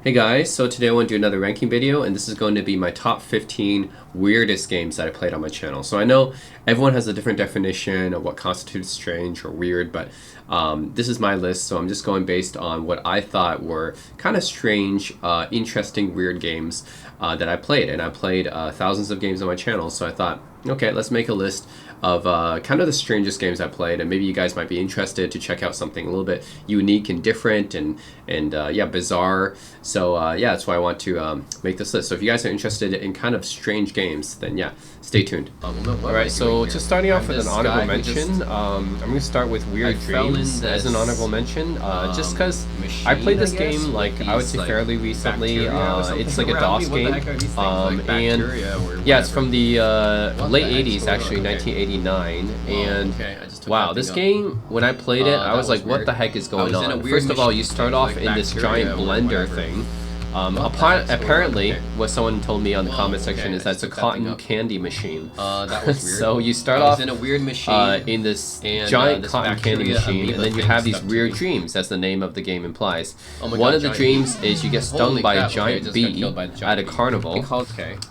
Hey guys, so today I want to do another ranking video, and this is going to be my top 15 weirdest games that I played on my channel. So I know everyone has a different definition of what constitutes strange or weird, but this is my list, so I'm just going based on what I thought were kind of strange, interesting, weird games that I played. And I played thousands of games on my channel, so I thought, okay, let's make a list of kind of the strangest games I played, and maybe you guys might be interested to check out something a little bit unique and different and yeah, bizarre. So yeah, that's why I want to make this list. So if you guys are interested in kind of strange games, then yeah, stay tuned. Alright, so just starting off with an honorable mention, I'm going to start with Weird Dreams as an honorable mention, just because I played this game, like, I would say fairly recently. It's like a DOS game, and yeah, it's from the late 80s, actually, 1989, and wow, this game, when I played it, I was like, what the heck is going on? First of all, you start off in this giant blender thing. Apparently, what someone told me on the comment section is that it's a cotton candy machine. That was weird. So you start off in a weird machine, in this giant cotton candy machine, and then you have these weird dreams, as the name of the game implies. One of the dreams is you get stung by a giant bee at a carnival,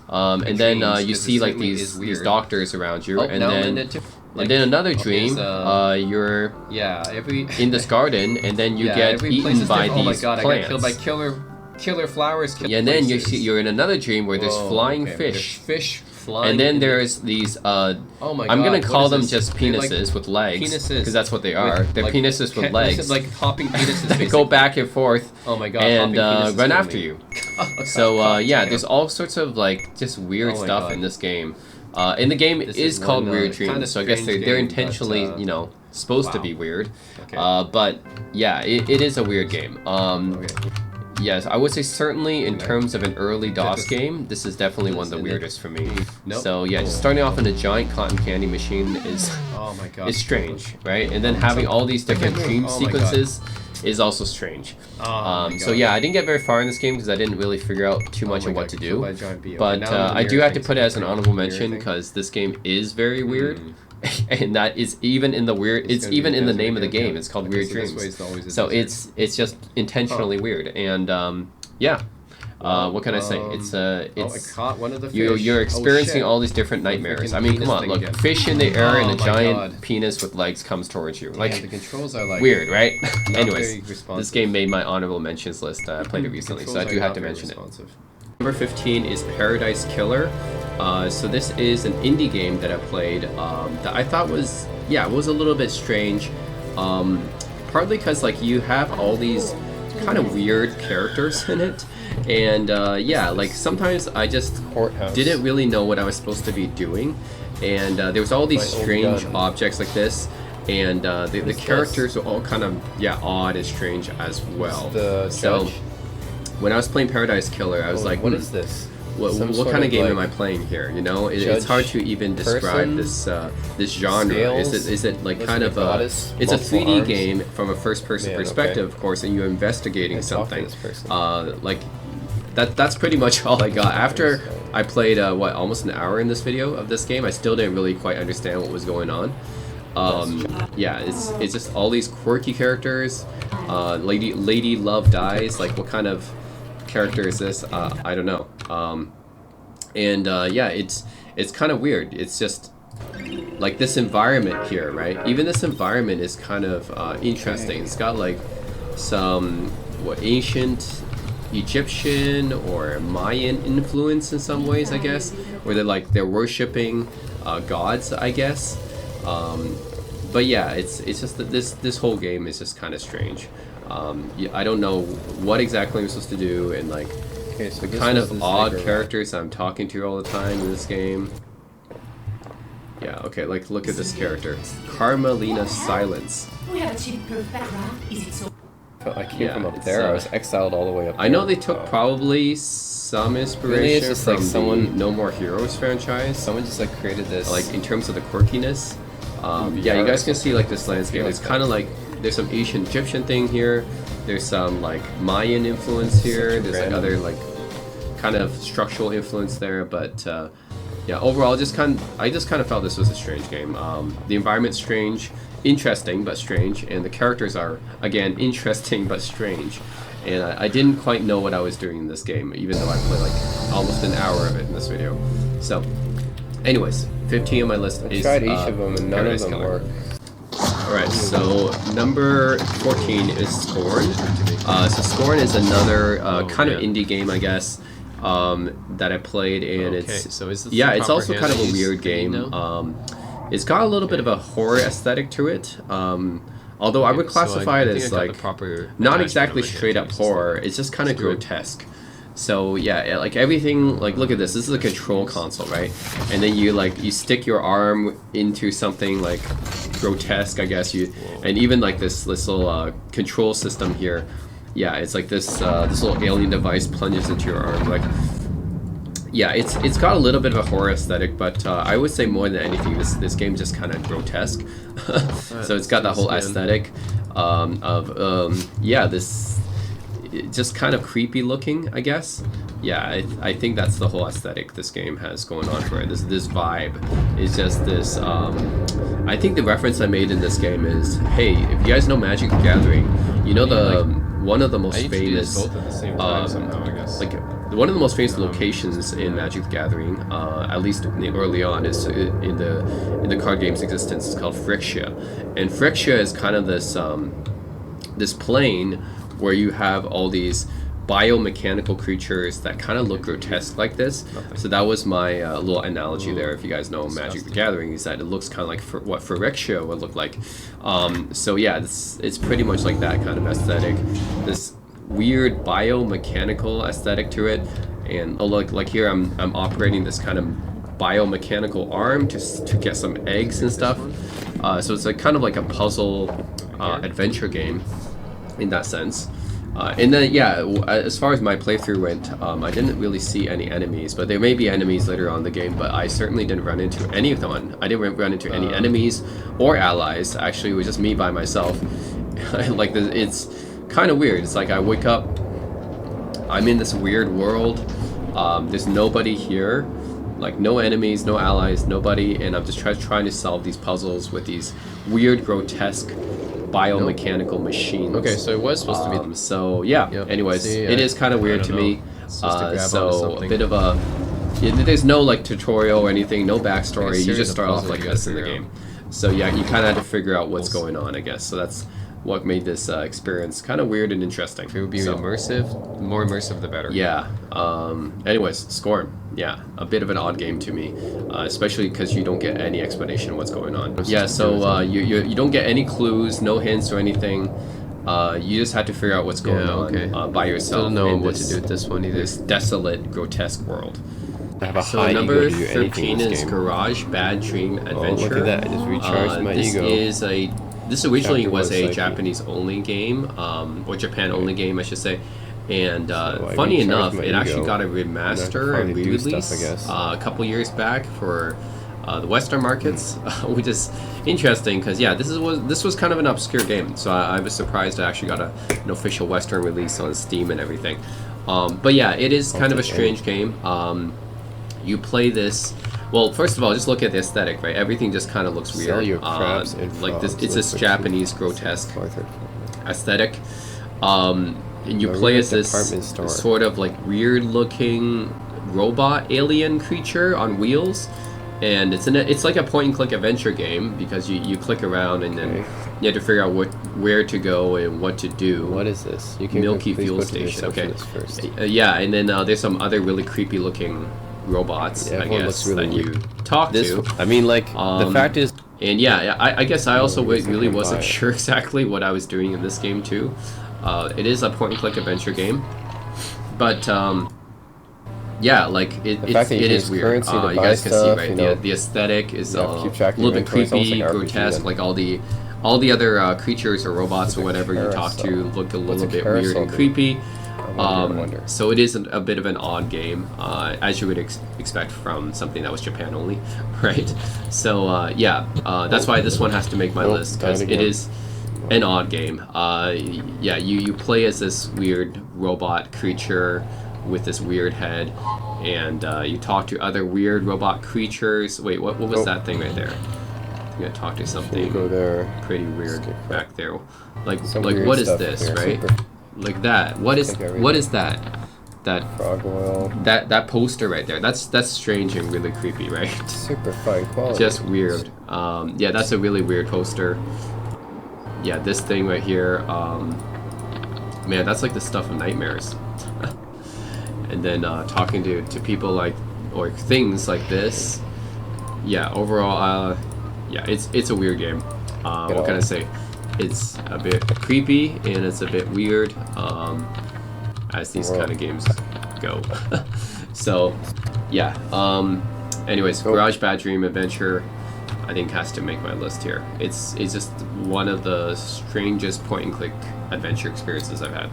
and then you see like these doctors around you, and then another dream, you're in this garden, and then you get eaten by these plants. I got killed by killer flowers. Yeah, and then you're in another dream where there's flying fish. Fish flying. And then there's these. I'm gonna call them just penises with legs, because that's what they are. They're penises with legs, like hopping penises. They go back and forth. Oh my god! And run after you. So yeah, there's all sorts of like just weird stuff in this game. And the game is called Weird Dreams, so I guess they're intentionally, you know, supposed to be weird. But yeah, it is a weird game. Yes, I would say certainly in terms of an early DOS game, this is definitely one of the weirdest for me. So yeah, just starting off in a giant cotton candy machine is is strange, right? And then having all these different dream sequences is also strange. So yeah, I didn't get very far in this game because I didn't really figure out too much of what to do. But I do have to put it as an honorable mention because this game is very weird. And that is even in the weird. It's even in the name of the game. It's called Weird Dreams. So it's just intentionally weird. And yeah, what can I say? It's you're experiencing all these different nightmares. I mean, come on, look, fish in the air and a giant penis with legs comes towards you. Like, the controls are like weird, right? Anyways, this game made my honorable mentions list. I played it recently, so I do have to mention it. Number 15 is Paradise Killer. So this is an indie game that I played that I thought was, yeah, it was a little bit strange. Partly because like you have all these kind of weird characters in it, and yeah, like sometimes I just didn't really know what I was supposed to be doing, and there was all these strange objects like this, and the characters are all kind of odd and strange as well. So when I was playing Paradise Killer, I was like, what is this? What kind of game am I playing here? You know, it's hard to even describe this this genre. Is it like kind of a? It's a 3D game from a first-person perspective, of course, and you're investigating something. Like that's pretty much all I got. After I played almost an hour in this video of this game, I still didn't really quite understand what was going on. Yeah, it's just all these quirky characters. Lady Love dies. Like, what kind of character is this? I don't know. Yeah, it's kind of weird. It's just like this environment here, right? Even this environment is kind of interesting. It's got like some ancient Egyptian or Mayan influence in some ways, I guess, where they're worshiping gods, I guess. But yeah, it's just that this whole game is just kind of strange. I don't know what exactly I'm supposed to do, and like the kind of odd characters I'm talking to all the time in this game. Yeah, okay, like look at this character, Carmelina Silence. I came from up there. I was exiled all the way up there. I know they took probably some inspiration from the No More Heroes franchise. Someone just like created this, like in terms of the quirkiness. Yeah, you guys can see like this landscape. It's kind of like there's some ancient Egyptian thing here. There's some like Mayan influence here. There's like other like kind of structural influence there. But yeah, overall, I just kind of felt this was a strange game. The environment's strange, interesting but strange, and the characters are again interesting but strange. and I didn't quite know what I was doing in this game, even though I played like almost an hour of it in this video. So, anyways, 15 on my list is tried each of them and none of them work. Alright, so number 14 is Scorn. So Scorn is another kind of indie game, I guess, that I played, and it's so is this it's also kind of a weird game. It's got a little bit of a horror aesthetic to it. Although I would classify it as like not exactly straight up horror. It's just kind of grotesque. So yeah, like everything, like look at this. This is a control console, right? And then you stick your arm into something like grotesque, I guess. And even like this little control system here. Yeah, it's like this this little alien device plunges into your arm. Like, yeah, it's got a little bit of a horror aesthetic, but I would say more than anything, this game's just kind of grotesque. So it's got that whole aesthetic this just kind of creepy looking, I guess. Yeah, I think that's the whole aesthetic this game has going on for it. This vibe is just this. I think the reference I made in this game is, hey, if you guys know Magic the Gathering, you know one of the most famous, both at the same time somehow, I guess. like one of the most famous locations in Magic the Gathering, at least early on, is in the card game's existence. It's called Phryxia, and Phryxia is kind of this this plane where you have all these biomechanical creatures that kind of look grotesque like this. So that was my little analogy there. If you guys know Magic the Gathering, is that it looks kind of like what Phyrexia would look like. So yeah, it's pretty much like that kind of aesthetic. This weird biomechanical aesthetic to it, and like here I'm operating this kind of biomechanical arm to get some eggs and stuff. So it's like kind of like a puzzle adventure game in that sense. And then, yeah, as far as my playthrough went, I didn't really see any enemies, but there may be enemies later on in the game, but I certainly didn't run into any of them. I didn't run into any enemies or allies. Actually, it was just me by myself. Like, it's kind of weird. It's like I wake up, I'm in this weird world, there's nobody here, like no enemies, no allies, nobody, and I'm just trying to solve these puzzles with these weird, grotesque biomechanical machines. Okay, so it was supposed to be. So yeah. Anyways, it is kind of weird to me. So a bit of a. There's no like tutorial or anything, no backstory. You just start off like this in the game. So yeah, you kind of had to figure out what's going on, I guess. So that's what made this experience kind of weird and interesting. If it would be immersive, more immersive the better. Yeah. Anyways, Scorn. Yeah, a bit of an odd game to me, especially because you don't get any explanation of what's going on. Yeah, so you don't get any clues, no hints or anything. You just had to figure out what's going on by yourself. Don't know what to do with this one either. This desolate, grotesque world. I have a So high number ego to do anything 13 in is this game. Garage Bad Dream Adventure. Oh, look at that! I just recharged my ego. This originally Chapter was one a psyche. Japanese only game, or Japan only game, I should say. And I funny recharged enough, my it actually ego. got a remaster and finally do re-release stuff, I guess. a couple years back for the Western markets, which is interesting because yeah, this was kind of an obscure game, so I was surprised I actually got an official Western release on Steam and everything. But yeah, it is kind of a strange game. You play this. Well, first of all, just look at the aesthetic, right? Everything just kind of looks weird. Sell your crabs and like this, frogs. it's this Looks like Japanese grotesque aesthetic. And you Maria play as this department store. sort of like weird looking robot alien creature on wheels, and it's like a point and click adventure game because you click around and then you have to figure out where to go and what to do. What is this? You can Milky please Fuel go to the Station. Okay. receptionist first. Yeah, and then there's some other really creepy looking robots, Yeah, I everyone guess, looks really that you talk to. I mean, like the fact is, And yeah, I guess I also reason I really can buy wasn't it. sure exactly what I was doing in this game too. It is a point and click adventure game, but yeah, like it fact that you is use weird. currency to You buy guys can see, stuff, right? you know, The aesthetic is you a have to keep track of little your bit inventory. It's almost creepy, like RPG grotesque. then. Like all the other creatures or robots or whatever you talk to carousel? look a What's little a bit weird carousel and do? creepy. I wonder. So it is a bit of an odd game, as you would expect from something that was Japan only, right? So yeah, that's why this one has to make my Nope, list because died it again. is an odd game. Yeah, you play as this weird robot creature with this weird head, and you talk to other weird robot creatures. Wait, what was Nope. that thing right there? I'm gonna talk to You something go there. pretty weird Skip back there. Like Some like weird what is stuff this, here, right? super- like that. What is that? That Frog oil. that poster right there. That's strange and really creepy, right? Super fine quality. Just weird. Yeah, that's a really weird poster. Yeah, this thing right here. Man, that's like the stuff of nightmares. And then talking to people like, or things like this. Yeah, overall, yeah, it's a weird game. What can I say? It's a bit creepy and it's a bit weird, as these kind of games go. So, yeah. Anyways, Garage Bad Dream Adventure, I think has to make my list here. It's just one of the strangest point-and-click adventure experiences I've had.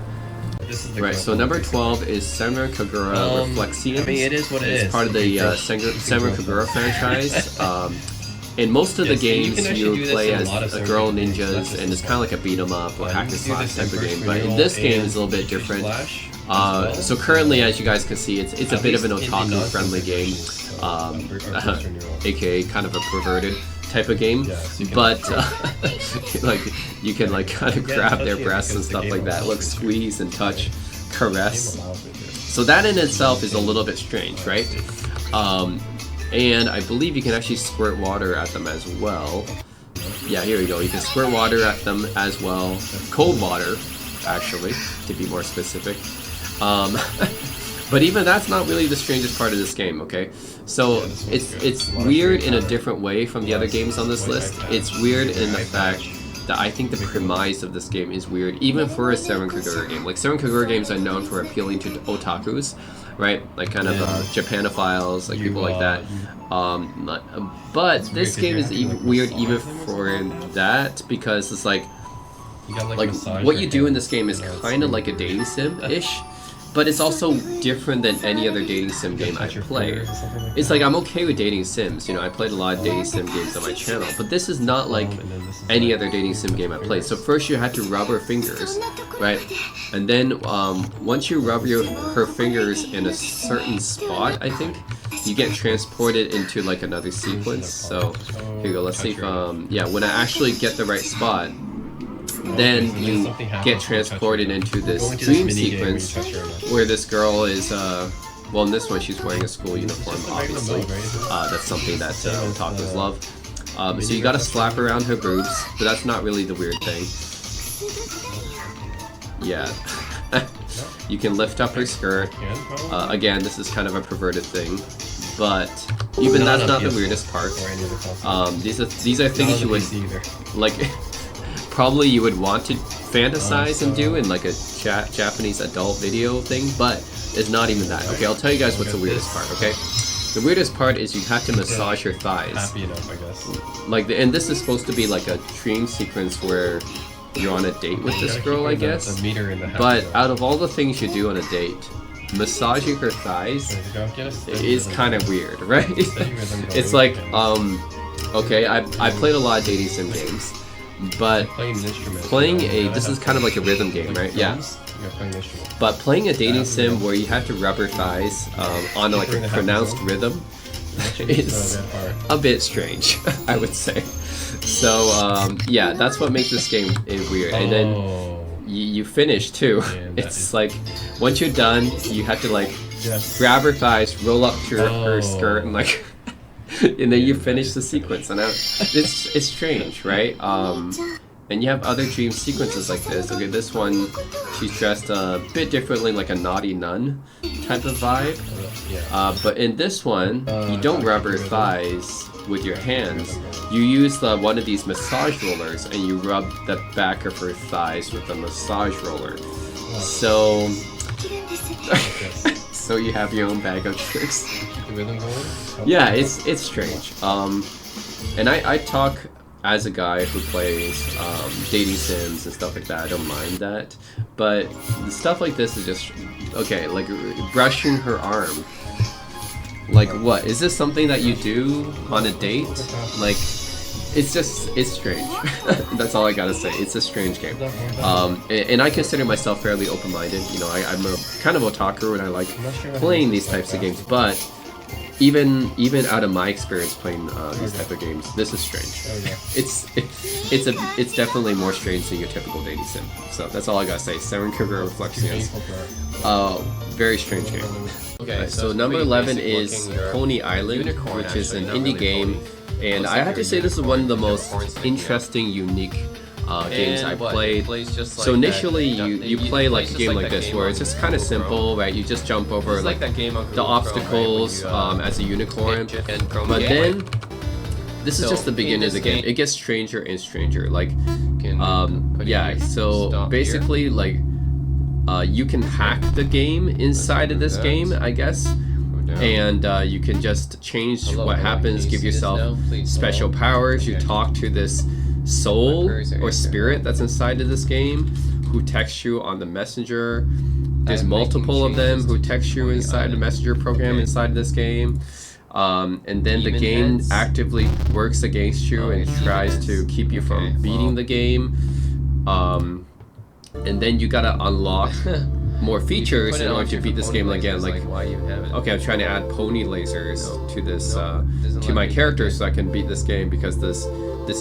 Right, so number 12 is Senran Kagura Reflexions. I mean, it is what it is. It's part of the Senran Kagura franchise. In most of the games, you play as a girl ninjas, and it's kind of like a beat 'em up or hack and slash type of game. But in this game, it's a little bit different. So currently, as you guys can see, it's a bit of an otaku-friendly game, aka kind of a perverted type of game. But like you can like kind of grab their breasts and stuff like that, look, squeeze and touch, caress. So that in itself is a little bit strange, right? And I believe you can actually squirt water at them as well. Yeah, here we go. You can squirt water at them as well. Cold water, actually, to be more specific. But even that's not really the strangest part of this game, okay? So it's weird in a different way from the other games on this list. It's weird in the fact that I think the premise of this game is weird, even for a Senran Kagura game. Like, Senran Kagura games are known for appealing to otakus, right? Like, kind of Japanophiles, like people like that. But this game is weird even for that, because it's like what you do in this game is kind of like a dating sim-ish. But it's also different than any other dating sim game I've played. It's like, I'm okay with dating sims, you know, I played a lot of dating sim games on my channel, but this is not like any other dating sim game I played. So first you had to rub her fingers, right? And then once you rub her fingers in a certain spot, I think, you get transported into like another sequence. So here you go, let's see if, yeah, when I actually get the right spot, then you get transported into this dream sequence where this girl is, well, in this one she's wearing a school uniform, obviously. That's something that otakus love. So you gotta slap around her boobs, but that's not really the weird thing. Yeah. You can lift up her skirt. Again, this is kind of a perverted thing, but even that's not the weirdest part. These are things you would, like, probably you would want to fantasize and do in like a Japanese adult video thing, but it's not even that. Okay, I'll tell you guys what's the weirdest part, okay? The weirdest part is you have to massage your thighs. Happy enough, I guess. Like, and this is supposed to be like a dream sequence where you're on a date with this girl, I guess. But out of all the things you do on a date, massaging her thighs is kind of weird, right? It's like, okay, I played a lot of dating sim games. But playing this is kind of like a rhythm game, right? Yeah. But playing a dating sim where you have to rub her thighs on like a pronounced rhythm is a bit strange, I would say. So yeah, that's what makes this game weird. And then you finish too. It's like, once you're done, you have to like grab her thighs, roll up to her skirt, and like. And then you finish the sequence, and it's strange, right? And you have other dream sequences like this. Okay, this one, she's dressed a bit differently, like a naughty nun type of vibe. But in this one, you don't rub her thighs with your hands. You use one of these massage rollers, and you rub the back of her thighs with the massage roller. So, so you have your own bag of tricks. Yeah, it's strange. And I talk as a guy who plays dating sims and stuff like that. I don't mind that, but stuff like this is just okay. Like brushing her arm. Like, what is this something that you do on a date? Like, it's strange. That's all I gotta say. It's a strange game. And I consider myself fairly open-minded. You know, I'm a kind of otaku and I like playing these types of games, but even out of my experience playing these type of games, this is strange. It's definitely more strange than your typical dating sim. So that's all I gotta say. Seven Cougar Reflections. Very strange game. Okay, Right, so number 11 is Pony Island, which is an indie game, and I have to say this is one of the most interesting, unique games I played. So initially you play like a game like this where it's just kind of simple, right? You just jump over like the obstacles as a unicorn, but then this is just the beginning of the game. It gets stranger and stranger. Like yeah, so basically like you can hack the game inside of this game, I guess. And you can just change what happens, give yourself special powers. You talk to this soul or spirit that's inside of this game who texts you on the messenger. There's multiple of them who text you inside the messenger program inside of this game. And then the game actively works against you and tries to keep you from beating the game. And then you gotta unlock more features in order to beat this game again. Like, okay, I'm trying to add pony lasers to this to my character so I can beat this game because this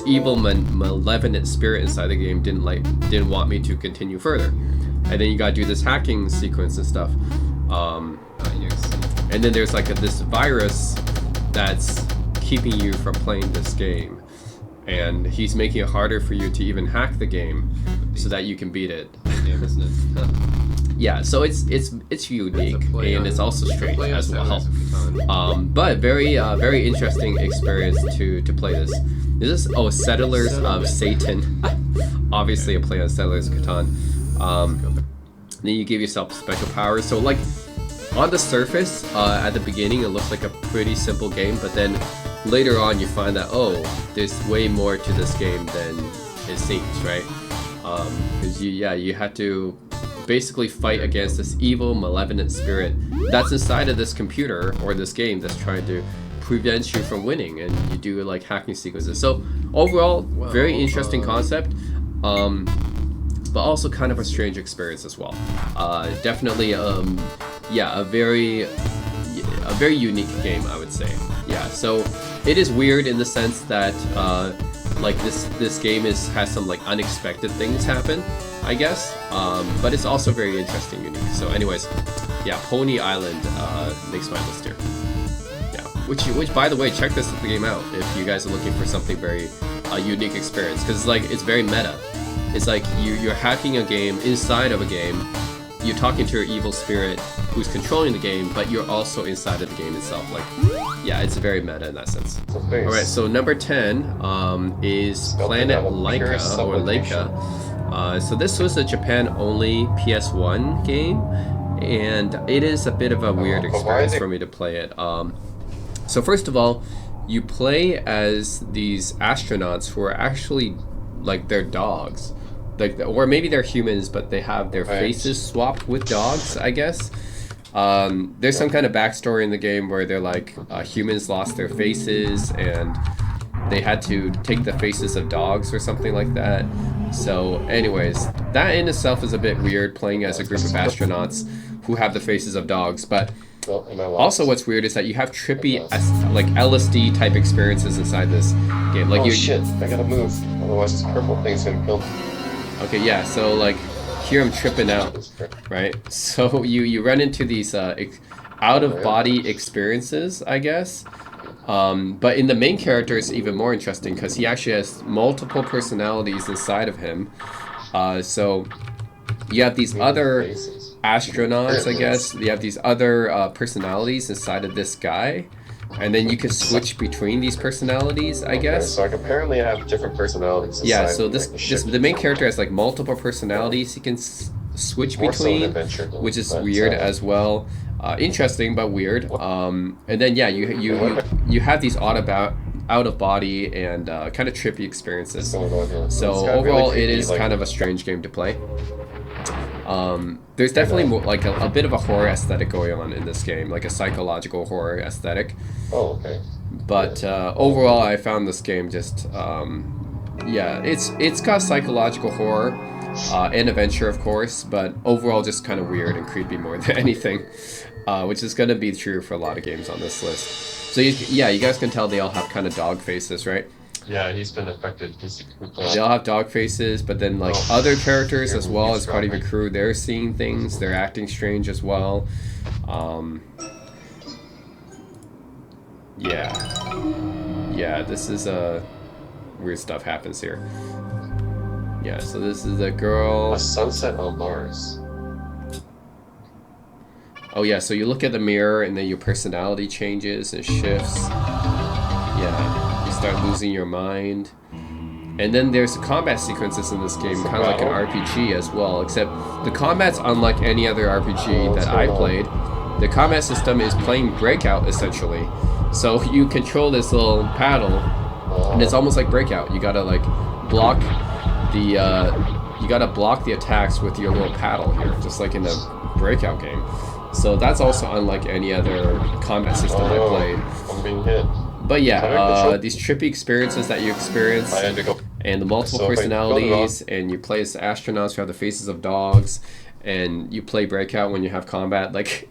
evil malevolent spirit inside the game didn't want me to continue further. And then you gotta do this hacking sequence and stuff. And then there's like this virus that's keeping you from playing this game. And he's making it harder for you to even hack the game so that you can beat it. Yeah, so it's unique and it's also strange as well. But very interesting experience to play this. This is Settlers of Satan. Obviously a play on Settlers of Catan. Then you give yourself special powers. So like on the surface, at the beginning it looks like a pretty simple game, but then later on you find that there's way more to this game than it seems, right? Because you have to basically fight against this evil, malevolent spirit that's inside of this computer or this game that's trying to prevent you from winning, and you do like hacking sequences. So overall, very interesting concept, but also kind of a strange experience as well. Definitely, a very unique game, I would say. Yeah, so it is weird in the sense that like this game has some like unexpected things happen, I guess, but it's also very interesting, unique. So anyways, yeah, Pony Island makes my list here. Yeah, which by the way, check this game out if you guys are looking for something very unique experience, because like it's very meta. It's like you're hacking a game inside of a game. You're talking to your evil spirit who's controlling the game, but you're also inside of the game itself. Like, yeah, it's very meta in that sense. Alright, so number 10 is Planet Laika, or Laika. So this was a Japan-only PS1 game, and it is a bit of a weird experience for me to play it. So first of all, you play as these astronauts who are actually, like, they're dogs. Like, or maybe they're humans, but they have their faces swapped with dogs, I guess. There's some kind of backstory in the game where they're like, humans lost their faces and they had to take the faces of dogs or something like that. So anyways, that in itself is a bit weird, playing as a group of astronauts who have the faces of dogs. But also what's weird is that you have trippy, like LSD type experiences inside this game. Like shit, I gotta move, otherwise this purple thing's gonna kill me. Okay, yeah, so like here I'm tripping out, right? So you run into these out-of-body experiences, I guess. But in the main character, it's even more interesting because he actually has multiple personalities inside of him. So you have these other astronauts, I guess. You have these other personalities inside of this guy. And then you can switch between these personalities, I guess. So I apparently have different personalities. Yeah, so the main character has like multiple personalities he can switch between, which is weird as well. Interesting but weird. And then yeah, you have these out of body and kind of trippy experiences. So overall, it is kind of a strange game to play. There's definitely more, like a bit of a horror aesthetic going on in this game, like a psychological horror aesthetic. Oh, okay. But overall, I found this game just, yeah, it's got psychological horror and adventure, of course, but overall just kind of weird and creepy more than anything. which is going to be true for a lot of games on this list. So yeah, you guys can tell they all have kind of dog faces, right? Yeah, he's been affected. They all have dog faces, but then like other characters as well as part of your crew, they're seeing things, they're acting strange as well. Yeah, this is weird stuff happens here. Yeah, so this is a girl. A sunset on Mars. Oh yeah, so you look at the mirror and then your personality changes and shifts. Yeah, you start losing your mind. And then there's combat sequences in this game, kind of like an RPG as well, except the combat's unlike any other RPG that I played. The combat system is playing Breakout, essentially. So you control this little paddle, and it's almost like Breakout. You gotta like block the attacks with your little paddle here, just like in the Breakout game. So that's also unlike any other combat system I played. I'm being hit. But yeah, these trippy experiences that you experience, and the multiple personalities, and you play as astronauts who have the faces of dogs, and you play Breakout when you have combat, like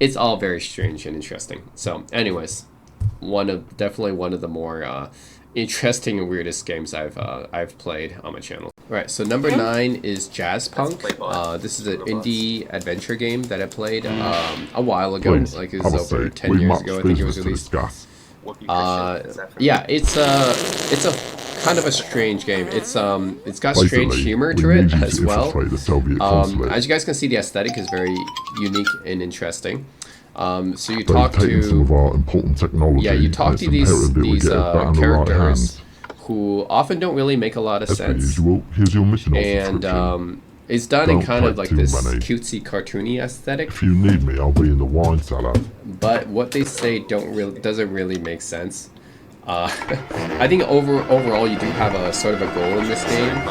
it's all very strange and interesting. So anyways, definitely one of the more interesting and weirdest games I've played on my channel. Right, so number 9 is Jazzpunk. This is an indie adventure game that I played a while ago, like it was over 10 years ago. I think it was released. Yeah, it's a kind of a strange game. It's got strange humor to it as well. As you guys can see, the aesthetic is very unique and interesting. So you talk to some of our important technology. Yeah, you talk to these characters who often don't really make a lot of sense. Here's your mission. And it's done in kind of like this cutesy, cartoony aesthetic. If you need me, I'll be in the wine cellar. But what they say doesn't really make sense. I think overall you do have a sort of a goal in this game,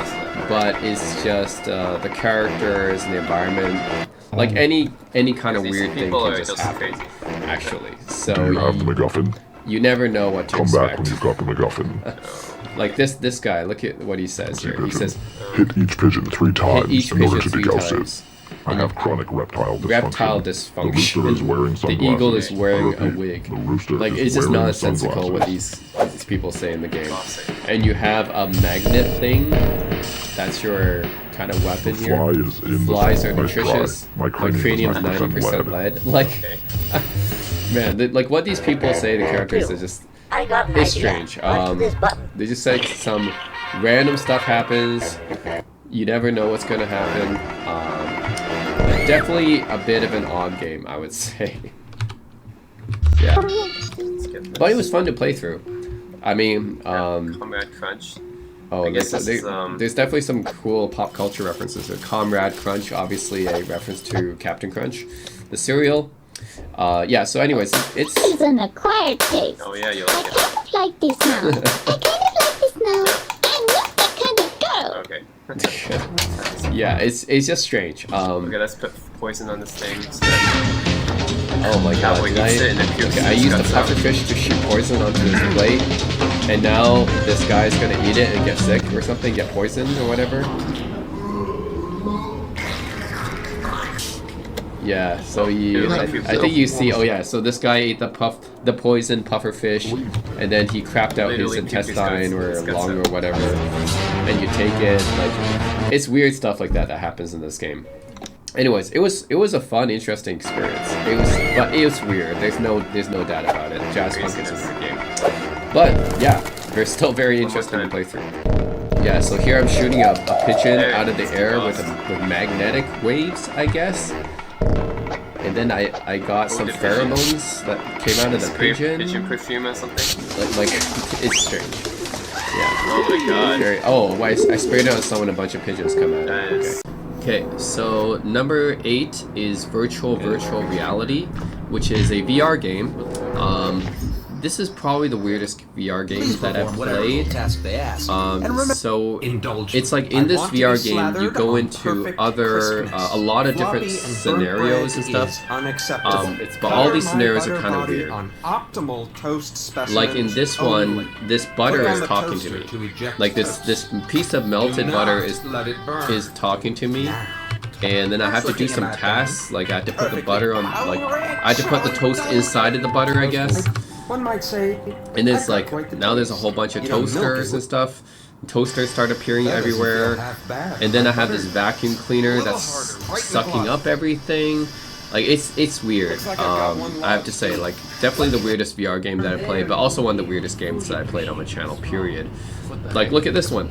but it's just the characters and the environment. Like any kind of weird thing can just happen, actually. So Do you have the MacGuffin? You never know what to Come expect. back when you've got the MacGuffin. Like this guy, look at what he says here. He says, hit each pigeon 3 times in order to degauss times. it. I have chronic reptile dysfunction. Reptile The dysfunction. rooster is wearing The sunglasses. eagle is wearing I a repeat, wig. The rooster Like is it's just wearing nonsensical what sunglasses. these people say in the game. And you have a magnet thing. That's your kind of weapon here. Fly is in Flies the are nice nutritious. try. My cranium's is 90% lead. Like, man, like what these people say, the characters are just. It's strange. They just say some random stuff happens. You never know what's gonna happen. Definitely a bit of an odd game, I would say. Yeah, but it was fun to play through. I mean, Comrade Crunch. oh, guess there's definitely some cool pop culture references. Comrade Crunch, obviously a reference to Captain Crunch, the cereal. Yeah, so anyways, it's an acquired taste. Oh yeah, you I like it. kind of like this now. I kind of like this now. I'm not that kind of girl. Okay. yeah, it's just strange. Okay, let's put poison on this thing. Oh my god, Cowboy did eats it and it pukes okay, I his used the guts out. pufferfish to shoot poison onto his plate, and now this guy's gonna eat it and get sick or something, get poisoned or whatever. Yeah, so I think you see, oh yeah, so this guy ate the poison pufferfish, and then he crapped out his Literally puked his intestine guts- or his guts lung out. or whatever, and you take it, like, it's weird stuff like that happens in this game. Anyways, it was a fun, interesting experience. But it was weird. There's no doubt about it. Jazzpunk is a weird game, but yeah, they're still very interesting to play through. Yeah, so here I'm shooting a pigeon out of the air with magnetic waves, I guess. And then I got some pheromones that came out of the pigeon. Pigeon perfume or something? Like it's strange. Yeah. Oh my god. Oh, I sprayed it on someone, a bunch of pigeons come out. Nice. Okay, so number 8 is Virtual Reality, which is a VR game. This is probably the weirdest VR game that I've played. So it's like in this VR game, you go into a lot of different scenarios and stuff. But all these scenarios are kind of weird. Like in this one, this butter is talking to me. Like this piece of melted butter is talking to me. and then I have to do some tasks, like I had to put the butter on, like I had to put the toast inside of the butter, I guess. One might say. And it's like now there's a whole bunch of toasters and stuff. Toasters start appearing everywhere, and then I have this vacuum cleaner that's sucking up everything. Like it's weird. I have to say, like definitely the weirdest VR game that I played, but also one of the weirdest games that I played on my channel. Period. Like look at this one.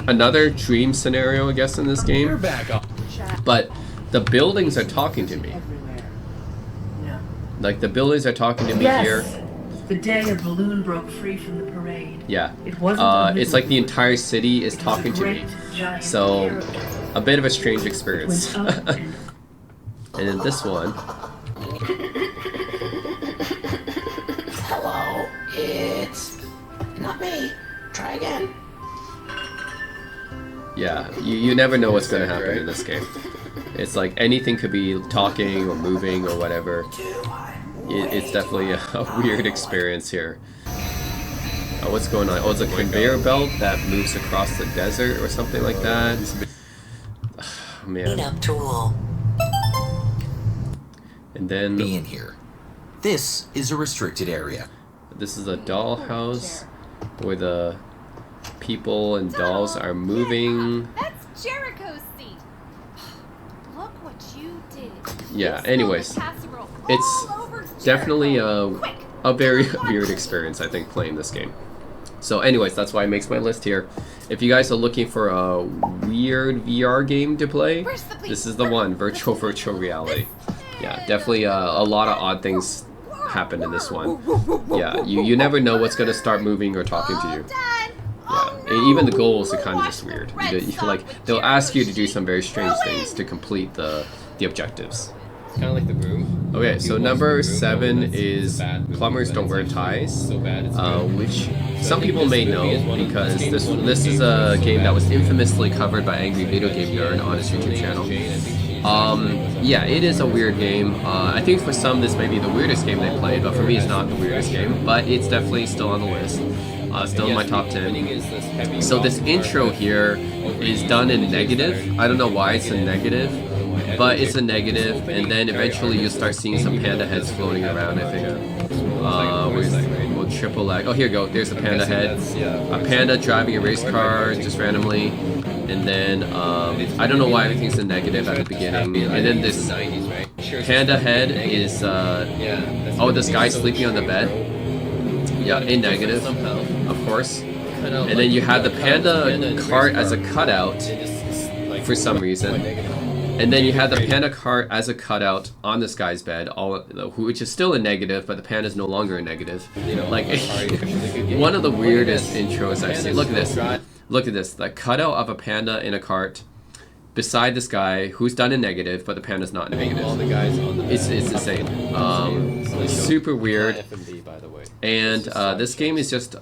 Another dream scenario, I guess, in this game. But the buildings are talking to me. Like the buildings are talking to me here. The day a balloon broke free from the parade. Yeah. It wasn't it's like the entire city is talking to me. So a bit of a strange experience. And then this one. Hello, it's not me. Try again. Yeah, you never know what's going to happen in this game. It's like anything could be talking or moving or whatever. It's definitely a weird experience here. What's going on? Oh, it's a conveyor belt that moves across the desert or something like that. Oh, man. And then be in here. This is a restricted area. This is a dollhouse where the people and dolls are moving. That's Jericho's seat. Look what you did. Yeah, anyways, it's definitely a very weird experience, I think, playing this game. So anyways, that's why it makes my list here. If you guys are looking for a weird VR game to play, this is the one, virtual reality. Yeah, definitely a lot of odd things happen in this one. Yeah, you never know what's going to start moving or talking to you. Yeah, and even the goals are kind of just weird. Like they'll ask you to do some very strange things to complete the objectives. It's kind of like The Room. Okay, so number 7 is Plumbers Don't Wear Ties, which some people may know because this is a game that was infamously covered by Angry Video Game Nerd on his YouTube channel. Yeah, it is a weird game. I think for some this may be the weirdest game they played, but for me it's not the weirdest game. But it's definitely still on the list. Still in my top 10. So this intro here is done in negative. I don't know why it's a negative, but it's a negative, and then eventually you'll start seeing some panda heads floating around, I think. We'll triple lag. Oh, here you go. There's a panda head. A panda driving a race car just randomly. And then, I don't know why everything's a negative at the beginning. And then this panda head is, oh, this guy sleeping on the bed. Yeah, in negative, of course. And then you have the panda cart as a cutout for some reason. And then you have the panda cart as a cutout on this guy's bed, which is still a negative, but the panda is no longer a negative. Like, one of the weirdest intros I've seen. Look at this. Look at this. The cutout of a panda in a cart beside this guy who's done in negative, but the panda's not in negative. It's insane. It's super weird. And this game is just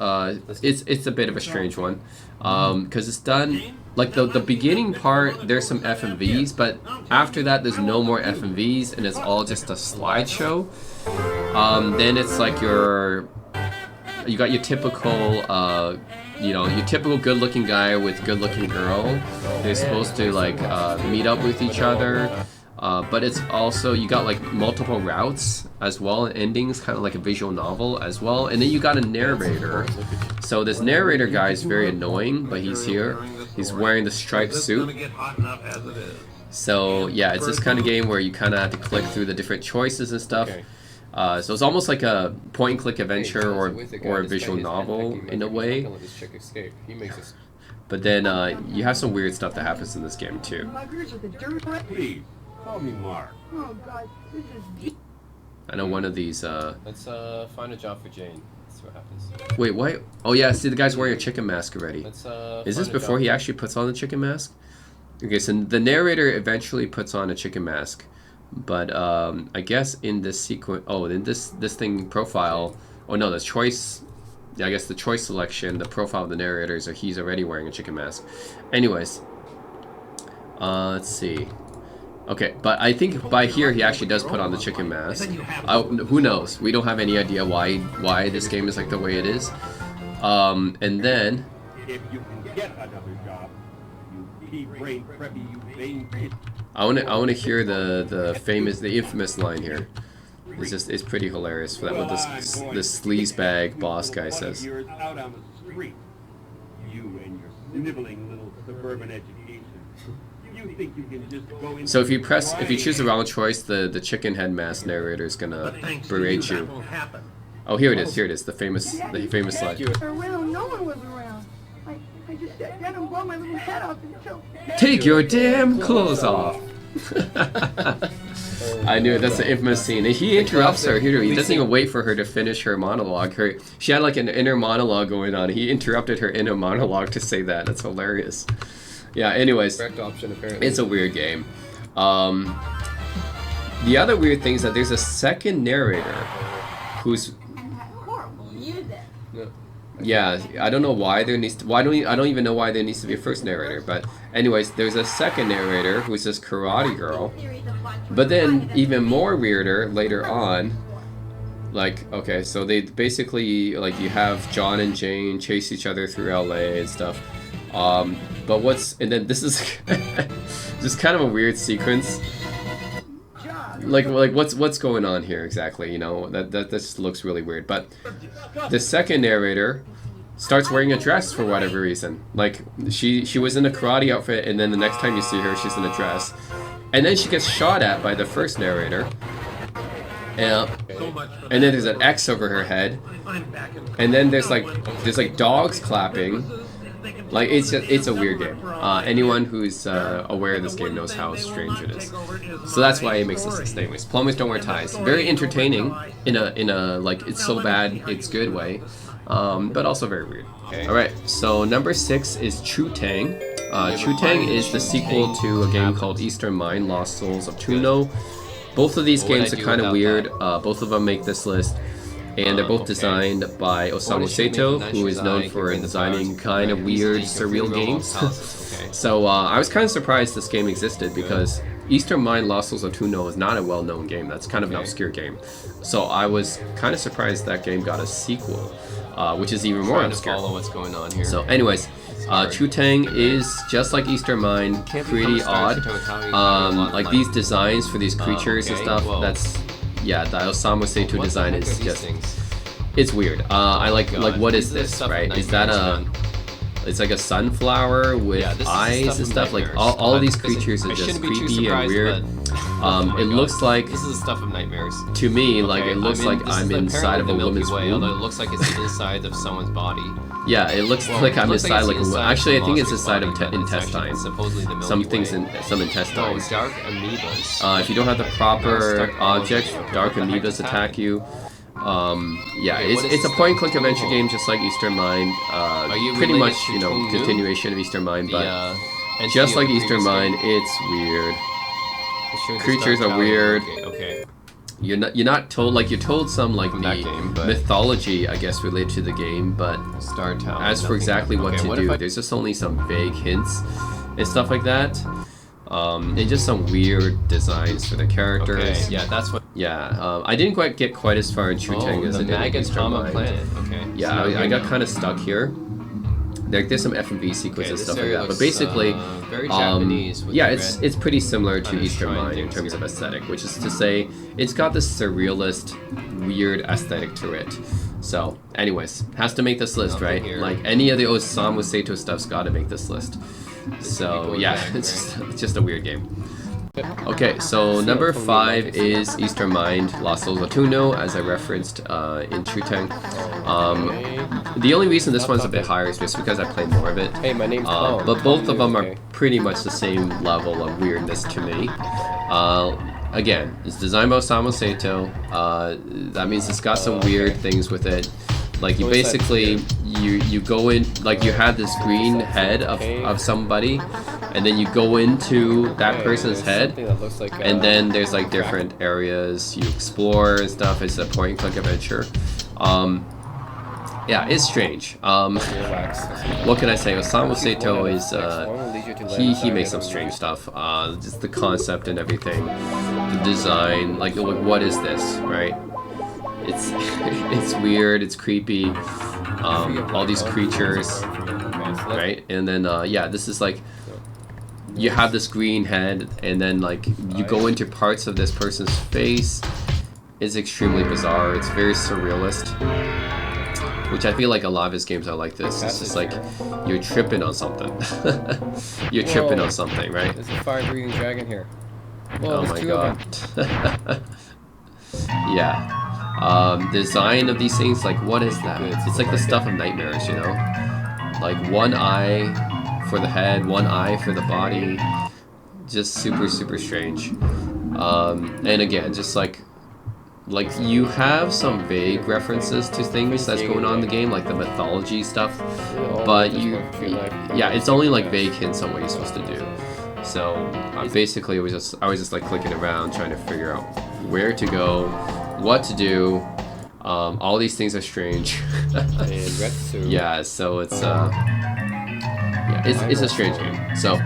it's a bit of a strange one because it's done like the beginning part. There's some FMVs, but after that there's no more FMVs, and it's all just a slideshow. Then it's like you got your typical your typical good-looking guy with good-looking girl. They're supposed to like meet up with each other. But it's also, you got like multiple routes as well, endings, kind of like a visual novel as well. And then you got a narrator. So this narrator guy is very annoying, but he's here. He's wearing the striped suit. So yeah, it's this kind of game where you kind of have to click through the different choices and stuff. So it's almost like a point-and-click adventure or a visual novel in a way. But then you have some weird stuff that happens in this game too. Call me Mark. Oh God, this is. I know one of these. Let's find a job for Jane. That's what happens. Wait, what? Oh yeah, see the guy's wearing a chicken mask already. Is this before he actually puts on the chicken mask? Okay, so the narrator eventually puts on a chicken mask, but I guess in this sequence, in this thing profile. Oh no, the choice. Yeah, I guess the choice selection, the profile of the narrator is he's already wearing a chicken mask. Anyways, let's see. Okay, but I think by here he actually does put on the chicken mask. Who knows? We don't have any idea why this game is like the way it is. And then... If you can get another job, you pea-brain preppy, you vain bitch. I wanna hear the infamous line here. It's pretty hilarious for that what this sleazebag boss guy says. Out on the street. You and your sniveling little suburban education. You think you can just go in. So if you choose the wrong choice, the chicken head mask narrator is gonna berate you. Oh, here it is. The famous line. Around, no one was around. I just sat down and blow my little head off until... Take your damn clothes off. I knew it. That's the infamous scene. And he interrupts her. He doesn't even wait for her to finish her monologue. She had like an inner monologue going on. He interrupted her inner monologue to say that. That's hilarious. Yeah, anyways. Correct option, apparently. It's a weird game. The other weird thing is that there's a second narrator who's... Yeah, I don't know why there needs to, I don't even know why there needs to be a first narrator, but anyways, there's a second narrator who's this karate girl. But then even more weirder later on, like, okay, so they basically, like, you have John and Jane chase each other through LA and stuff. But and then this is just kind of a weird sequence. Like what's going on here exactly? You know, that just looks really weird. But the second narrator starts wearing a dress for whatever reason. Like she was in a karate outfit, and then the next time you see her, she's in a dress, and then she gets shot at by the first narrator. And then there's an X over her head, and then there's like dogs clapping. Like it's a weird game. Anyone who's aware of this game knows how strange it is. So that's why it makes this anyways. Plumbers Don't Wear Ties. Very entertaining in a like it's so bad it's good way, but also very weird. Okay. All right. So number 6 is Chu Tang. Chu Tang is the sequel to a game called Eastern Mind: Lost Souls of Tuno. Both of these games are kind of weird. Both of them make this list. And they're both designed by Osamu Sato, who is known for designing kind of weird, surreal games. So I was kind of surprised this game existed because Eastern Mind: Lost Souls of Tuno is not a well-known game. That's kind of an obscure game. So I was kind of surprised that game got a sequel, which is even more obscure. Follow what's going on here. So anyways, Chu Tang is just like Eastern Mind, pretty odd. Like these designs for these creatures and stuff, yeah, the Osamu Sato design is just, it's weird. I like what is this, right? Is that it's like a sunflower with eyes and stuff? Like all of these creatures are just creepy and weird. It looks like, this is the stuff of nightmares. To me, like it looks like I'm inside of a woman's womb. Although it looks like it's the inside of someone's body. Yeah, it looks like I'm inside like actually I think it's inside of intestines. Supposedly the some things in some intestines. Dark amoebas. If you don't have the proper object, dark amoebas attack you. Yeah, it's a point-and-click adventure game just like Eastern Mind. Pretty much, you know, continuation of Eastern Mind, but just like Eastern Mind, it's weird. Creatures are weird. Okay. You're not told, like you're told some like the mythology, I guess, related to the game, but Star Town, as for exactly what to do, there's just only some vague hints and stuff like that. And just some weird designs for the characters. Okay, yeah, that's what. Yeah, I didn't quite get quite as far in Chu Tang as I did in Eastern Mind. Planet. Okay. Yeah, I got kind of stuck here. There's some F&B sequences and stuff like that, but basically, very Japanese with yeah, it's pretty similar to Eastern Mind in terms of aesthetic, which is to say, it's got this surrealist, weird aesthetic to it. So, anyways, has to make this list, right? Like any of the Osamu Sato stuff's got to make this list. So yeah, it's just a weird game. Okay, so number 5 is Eastern Mind: Lost Souls of Tuno, as I referenced in Chu Tang. The only reason this one's a bit higher is just because I played more of it. Hey, my name's Tom. But both of them are pretty much the same level of weirdness to me. Again, it's designed by Osamu Sato. That means it's got some weird things with it. Like you basically you go in, like you have this green head of somebody, and then you go into that person's head, and then there's like different areas you explore and stuff. It's a point and click adventure. Yeah, it's strange. What can I say? Osamu Sato is he makes some strange stuff. Just the concept and everything, the design, like what is this, right? It's weird, it's creepy, all these creatures, right? And then yeah, this is like you have this green head, and then like you go into parts of this person's face. It's extremely bizarre. It's very surrealist, which I feel like a lot of his games are like this. It's just like you're tripping on something. You're tripping on something, right? There's a fire-breathing dragon here. Whoa, Oh there's my 2 god. of them. Yeah. Design of these things, like what is that? It's like the stuff of nightmares, you know? Like one eye for the head, one eye for the body. Just super, super strange. And again, just like you have some vague references to things that's going on in the game, like the mythology stuff, but yeah, it's only like vague hints on what you're supposed to do. So basically, I was just like clicking around trying to figure out where to go, what to do. All these things are strange. Yeah, so it's it's a strange game. So,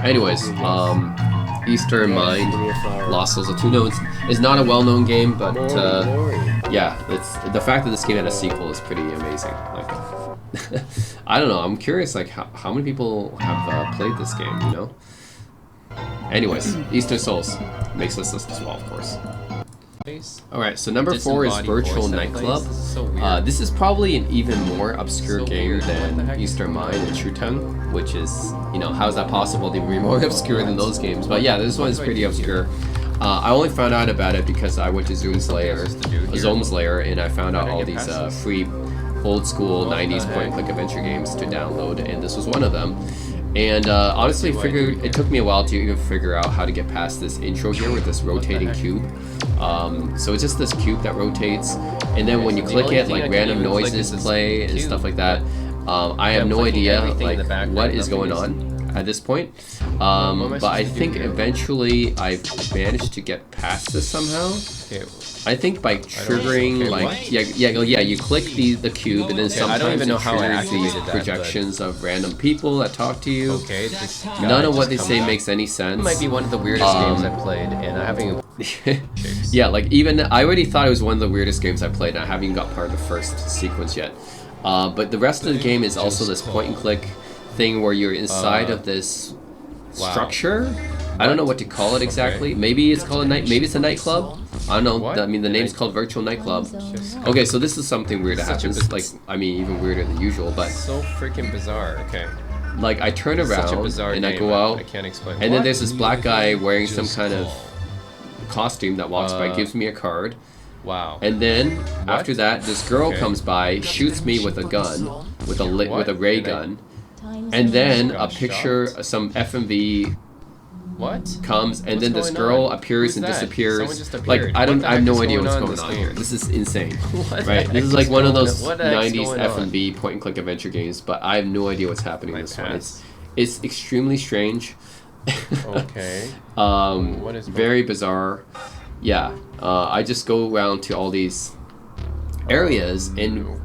anyways, Eastern Mind, Lost Souls of Tuno. It's not a well-known game, but yeah, it's the fact that this game had a sequel is pretty amazing. Like, I don't know. I'm curious, like how many people have played this game? You know. Anyways, Eastern Souls makes this list as well, of course. Alright, so number 4 is Virtual Nightclub. This is probably an even more obscure game than Eastern Mind and True Tongue, which is, you know, how is that possible to be more obscure than those games? But yeah, this one is pretty obscure. I only found out about it because I went to Zoom's Lair, and I found out all these free old school 90s point-and-click adventure games to download, and this was one of them. And honestly, it took me a while to even figure out how to get past this intro here with this rotating cube. So it's just this cube that rotates, and then when you click it, like random noises play and stuff like that. I have no idea like what is going on at this point, but I think eventually I've managed to get past this somehow. I think by triggering like you click the cube, and then sometimes I don't even know it how I triggers these activated that, projections of random people that talk to you. Okay, None of what they say makes any sense. It might be one of the weirdest games I played, and I haven't. Yeah, like even I already thought it was one of the weirdest games I played, and I haven't even got part of the first sequence yet. But the rest of the game is also this point and click thing where you're inside of this structure. I don't know what to call it exactly. Maybe it's called maybe it's a nightclub. I don't know. I mean, the name's called Virtual Nightclub. Okay, so this is something weird that happens. Like, I mean, even weirder than usual. But so freaking bizarre. Okay. Like, I turn around and I go out, I can't explain. and then there's this black guy wearing some kind of costume that walks by, gives me a card. Wow. And then after that, this girl comes by, shoots me with a gun, with a ray gun, and then a picture, some FMV. Comes, and then this girl appears and disappears. Like I have no idea what's going on here. This is insane, right? This is like one of those 90s FMV point and click adventure games, but I have no idea what's happening in this one. It's extremely strange. Okay. What is very bizarre. Yeah. I just go around to all these areas, and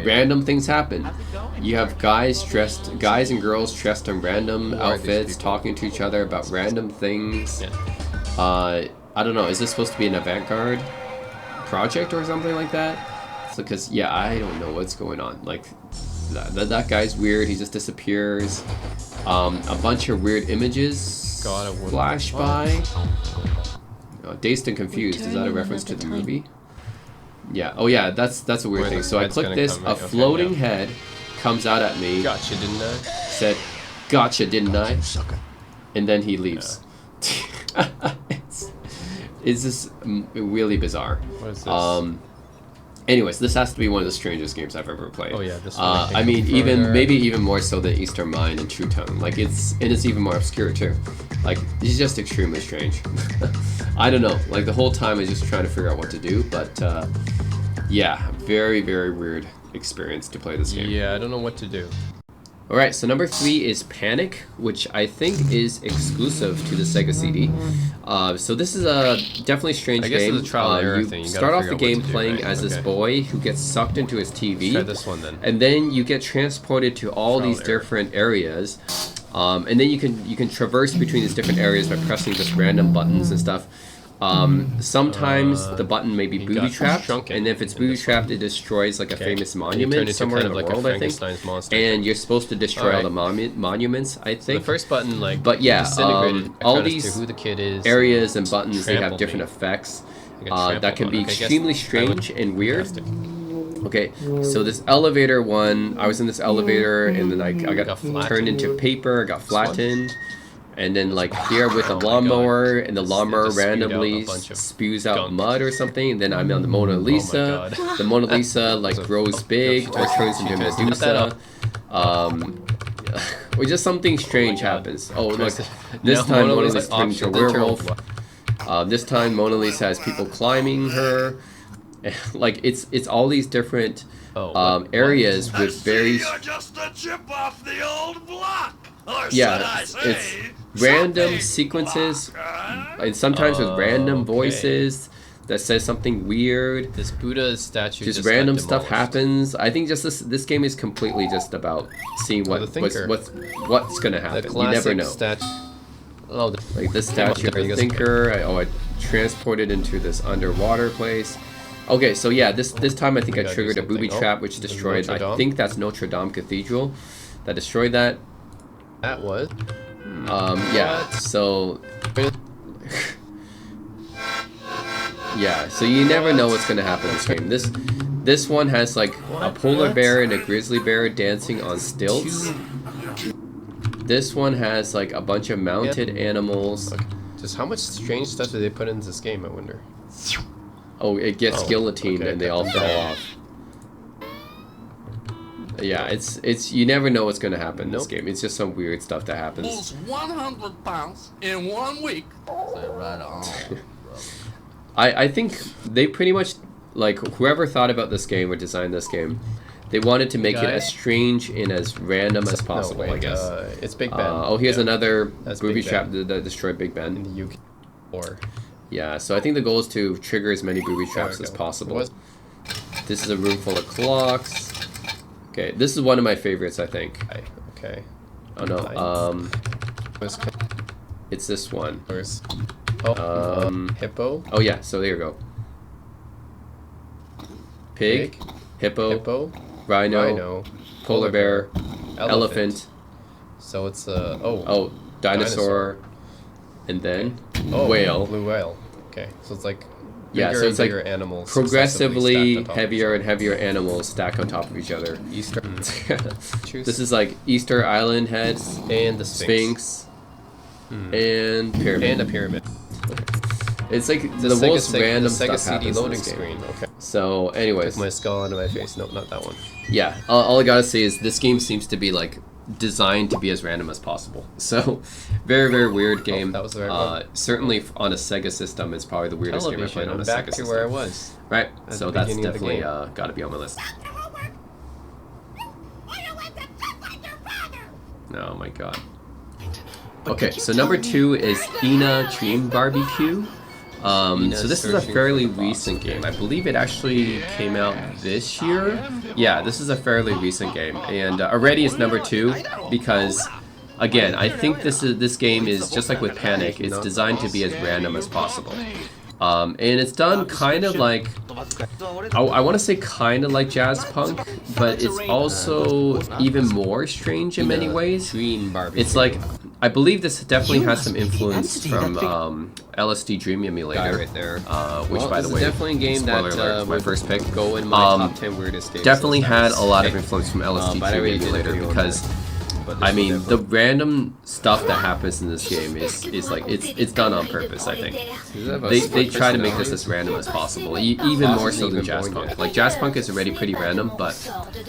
random things happen. You have guys and girls dressed in random outfits talking to each other about random things. I don't know, is this supposed to be an avant-garde project or something like that? So, because I don't know what's going on. Like that guy's weird, he just disappears. A bunch of weird images flash by. Dazed and Confused, is that a reference to the movie? Yeah. Oh yeah, that's a weird thing. So I click this, a floating head comes out at me. Gotcha, didn't I? Said, "Gotcha, didn't I?" And then he leaves. It's just really bizarre. What is this? Anyways, this has to be one of the strangest games I've ever played. Oh yeah, this one. I mean, maybe even more so than Eastern Mind and True Tongue. Like it's even more obscure too. Like it's just extremely strange. I don't know. Like the whole time I was just trying to figure out what to do, but yeah, very very weird experience to play this game. Yeah, I don't know what to do. Alright, so number 3 is Panic, which I think is exclusive to the Sega CD. So this is a definitely strange game. I guess it's a trial and error thing. You start off the game playing as this boy who gets sucked into his TV. Try this one then. And then you get transported to all these different areas. And then you can traverse between these different areas by pressing just random buttons and stuff. Sometimes the button may be he booby got trapped, shrunken and if it's in booby this trapped, it destroys like a Okay. famous And he monument turned into somewhere kind in of the like a world, I think. Frankenstein's monster. And you're supposed to destroy all the monuments, I The think. first button, like, But yeah, disintegrated. I all found as these to who the kid is. areas and buttons, they have trampled different me. effects I got that can trampled be on. Okay, I guess extremely I would- strange and weird. Fantastic. Okay, so this elevator one, I was in this elevator and then I got Got flattened. turned into paper, got flattened, and then like here with the Oh my lawnmower, God. and the It lawnmower just spewed out a randomly bunch of spews out gunk. mud or something, and then I'm on the Mona Lisa. God. The Mona Lisa like grows big or turns into She Medusa. that Or just something strange God. happens. Oh look, Now this time Mona Lisa's Lisa turned into a option to turn werewolf. This time Mona Lisa has people climbing her. Like it's all these different areas with very just a chip off the old block. Or it's random sequences and sometimes with random Okay. voices that says something weird. This Buddha statue Just got random stuff demolished. happens. I think just this game is completely just about seeing the thinker. what's gonna The happen. You classic never know. statue. Oh, Like this statue of There the you go. thinker. I transported into this underwater place. Okay, so yeah, this time I think I gotta do triggered a booby something. trap which This is destroyed. Notre I Dame? think that's Notre Dame Cathedral that destroyed that. that was. Yeah. What? So yeah, so you never know what's gonna happen in this game. This one has like a polar bear and a grizzly bear dancing on stilts. This one has like a bunch of mounted animals. Okay. Just how much strange stuff did they put into this game? I wonder. Oh, it gets Oh, guillotined okay. and they all fall off. Yeah, it's you never know what's gonna happen in this Nope. game. It's just some weird stuff that happens. Lose 100 pounds in 1 week. Right on. I think they pretty much like whoever thought about this game or designed this game, they wanted to make it Guy? as strange and as random as possible. No, I guess. It's Big Ben. Oh, here's Yeah. another That's booby Big trap Ben. that destroyed Big Ben. in the UK. Or Yeah, so I think the goal is to trigger as many booby traps we as go. possible. What? This is a room full of clocks. Okay, this is one of my favorites, I think. Okay. Oh no, Was it's this one. colors. Oh, hippo. Oh yeah, so there you go. Pig, hippo, Hippo. rhino, polar bear, elephant. So it's Oh, dinosaur, and then oh, whale. Blue whale. Okay, so it's like Yeah, bigger so it's and like bigger animals progressively successively stacked on top of heavier and heavier animals stack on top of each other. each other. Easter. This is like Easter Island heads, and the Sphinx. and pyramid. And a pyramid. It's like the Sega most random the stuff Sega CD happens in loading this game. screen. Okay. So, anyways, Took my skull onto my face. Nope, not that one. yeah, all I gotta say is this game seems to be like designed to be as random as possible. So, very very weird game. that was the right one. Certainly on a Sega system, it's probably the weirdest game I played Television. on I'm a back Sega to system. where I was. Right. at So the that's beginning of the definitely game. got to be on my list. Oh my god. Okay, so number 2 is Ina Dream Barbecue. So this is a fairly recent game. I believe it actually came out this year. Yeah, this is a fairly recent game, and already it's number 2 because, again, I think this game is just like with Panic. It's designed to be as random as possible, and it's done kind of like I want to say kind of like jazz punk, but it's also even more strange in many ways. Dream Barbie. It's like, I believe this definitely has some influence from LSD Dream Emulator, right there. which, Well, by this the is way, definitely a game spoiler that alert, my would first pick. go in my top 10 weirdest games. Definitely so had that's- a lot of okay. influence from LSD But I Dream already did a Emulator video on because, that. But this I mean, was the random stuff that happens in this game is like it's done on purpose. I think they try to make this as random as possible, even more so than jazz punk. Like jazz punk is already pretty random, but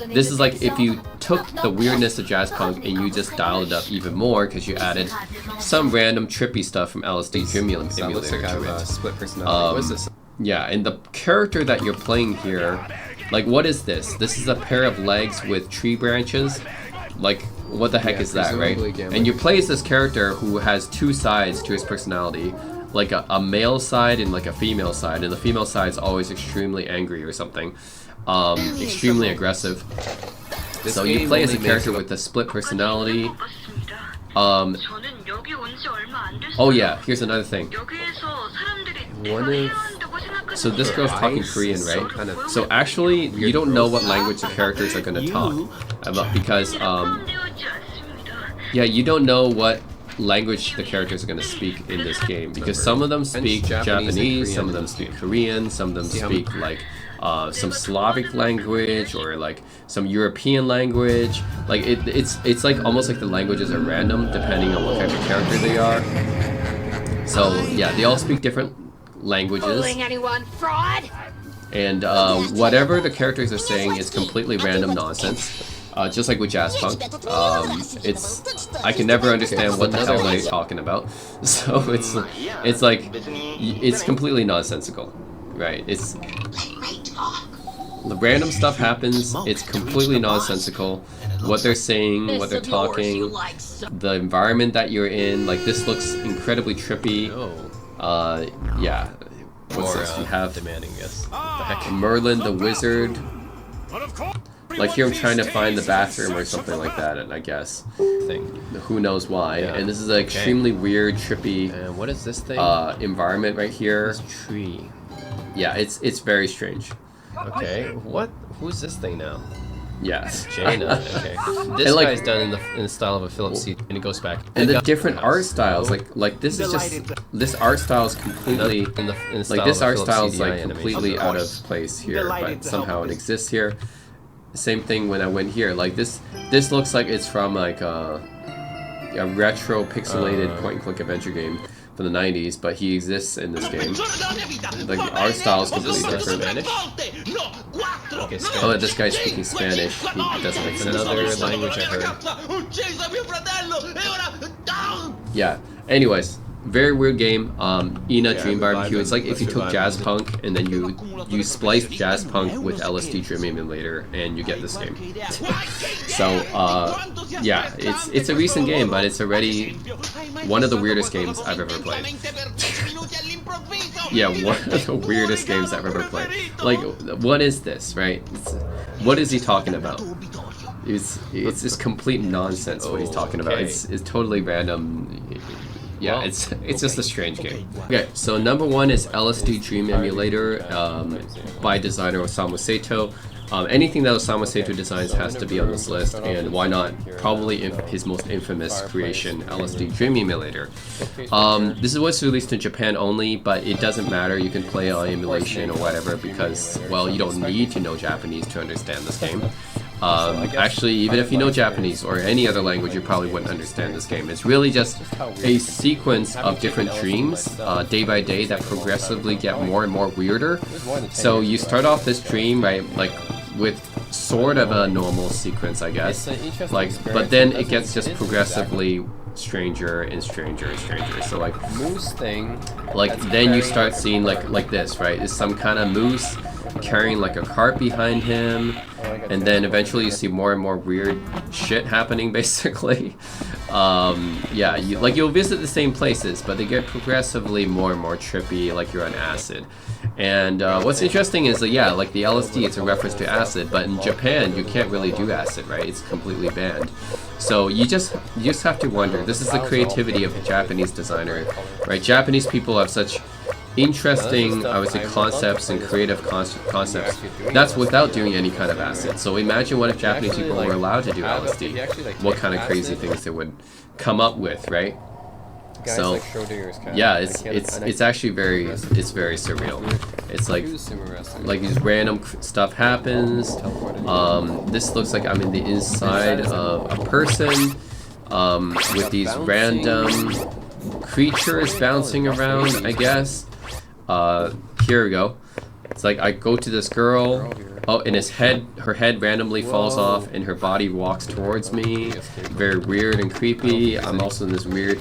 this is like if you took the weirdness of jazz punk and you just dialed it up even more because you added some random trippy stuff from LSD Dream That looks Emulator like I have to a it. split personality. What is this? Yeah, and the character that you're playing here, like, what is this? This is a pair of legs with tree branches. Like, what the heck Yeah, is that, right? presumably gambling. And you play as this character who has two sides to his personality, like a male side and like a female side, and the female side is always extremely angry or something, extremely aggressive. So you game play as a only character makes with a split personality. Oh yeah, here's another thing. one of... So this girl's talking Korean, right? Some kind of So actually, you don't know what language the characters are going to talk about because, yeah, you don't know what language the characters are going to speak in this game because some of them speak Japanese, some of them speak Korean, some of them speak like some Slavic language or like some European language. Like it's like almost like the languages are random depending on what kind of character they are. So yeah, they all speak different languages. Anyone, fraud? And whatever the characters are saying is completely random nonsense. Just like with Jazzpunk, I can never understand what the hell they're talking about. So it's like it's completely nonsensical, right? It's the random stuff happens. It's completely nonsensical. What they're saying, what they're talking, the environment that you're in. Like this looks incredibly trippy. Yeah. What's this? You have demanding, yes. Merlin the Wizard. Like here I'm trying to find the bathroom or something like that, and I guess who knows why. Yeah. And this is an extremely weird, trippy And what is this thing? environment right here. This tree. Yeah, it's very strange. Okay, what? Who's this thing now? Yes. Jaina. Okay. This And, like- guy's done in the style of a Philip C. And it goes back. And the different art styles, like this is just this art style is completely in the style like this of a art Philip style is CDI like animation. completely out of place here, but somehow it exists here. Same thing when I went here. Like this looks like it's from like a retro pixelated point and click adventure game from the 90s, but he exists in this game. Like the art style is completely different. Spanish? Okay, Spanish. Oh, this guy's speaking Spanish. He doesn't make sense. Another obviously. language I heard. Yeah. Anyways, very weird game. Ina Dream revive Barbecue. It's him. like if you Let's took revive Jazz him. Punk and then you splice Jazz Punk with LSD Dream Emulator and you get this game. So yeah, it's a recent game, but it's already one of the weirdest games I've ever played. Yeah, one of the weirdest games I've ever played. Like, what is this, right? What is he talking about? It's just complete nonsense what he's talking about. Okay. It's totally random. Yeah, Well, it's just a strange game. Okay, so number one is LSD Dream Emulator by designer Osamu Sato. Anything that Osamu Sato designs has to be on this list, and why not? Probably his most infamous creation, LSD Dream Emulator. This is what's released in Japan only, but it doesn't matter. You can play on emulation or whatever because, well, you don't need to know Japanese to understand this game. Actually, even if you know Japanese or any other language, you probably wouldn't understand this game. It's really just a sequence of different dreams, day by day, that progressively get more and more weirder. So you start off this dream, right, like with sort of a normal sequence, I guess. Like, but then it gets just progressively stranger and stranger and stranger. So like Moose thing. like then you start seeing like this, right? It's some kind of moose carrying like a cart behind him, and then eventually you see more and more weird shit happening basically. Yeah, you'll visit the same places, but they get progressively more and more trippy, like you're on acid. And what's interesting is that, yeah, like the LSD, it's a reference to acid, but in Japan you can't really do acid, right? It's completely banned. So you just have to wonder. This is the creativity of the Japanese designer, right? Japanese people have such interesting, I would say, concepts and creative concepts. That's without doing any kind of acid. So imagine what if Japanese people were allowed to do LSD. What kind of crazy things they would come up with, right? So yeah, it's actually very surreal. It's like these random stuff happens. This looks like I'm in the inside of a person with these random creatures bouncing around, I guess. Here we go. It's like I go to this girl. Oh, and her head randomly falls off, and her body walks towards me. Very weird and creepy. I'm also in this weird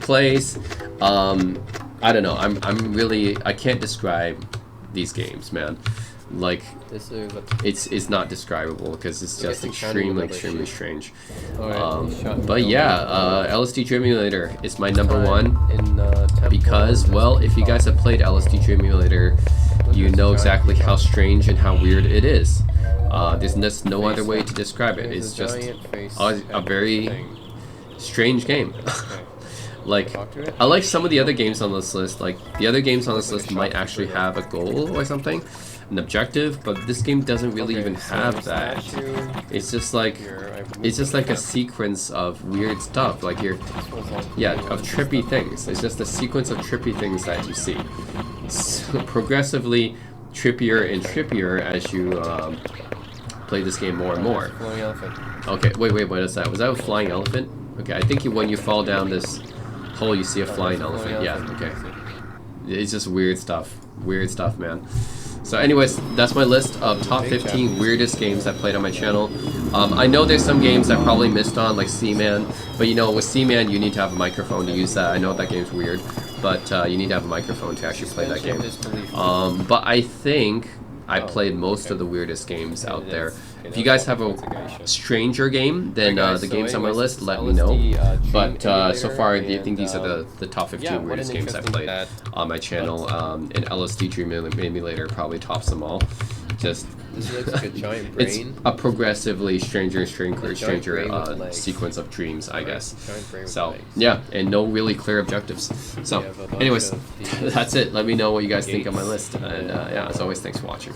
place. I don't know. I can't describe these games, man. Like, it's not describable because it's just extremely strange. But yeah, LSD Dream Emulator is my number one because, well, if you guys have played LSD Dream Emulator, you know exactly how strange and how weird it is. There's just no other way to describe it. It's just a very strange game. Like, I like some of the other games on this list. Like, the other games on this list might actually have a goal or something, an objective, but this game doesn't really even have that. It's just like a sequence of weird stuff. Like of trippy things. It's just a sequence of trippy things that you see. So progressively trippier and trippier as you play this game more and more. Flying elephant. Okay, wait, what is that? Was that a flying elephant? Okay, I think when you fall down this hole, you see a flying elephant. Yeah, okay. It's just weird stuff. Weird stuff, man. So anyways, that's my list of top 15 weirdest games I played on my channel. I know there's some games I probably missed on, like Seaman, but you know, with Seaman, you need to have a microphone to use that. I know that game's weird, but you need to have a microphone to actually play that game. But I think I played most of the weirdest games out there. If you guys have a stranger game, then the games on my list, let me know. But so far, I think these are the top 15 weirdest games I've played on my channel. And LSD Dream Emulator probably tops them all. Just This looks like a giant brain. it's a progressively stranger sequence of dreams, I guess. So yeah, and no really clear objectives. So anyways, that's it. Let me know what you guys think of my list. And yeah, as always, thanks for watching.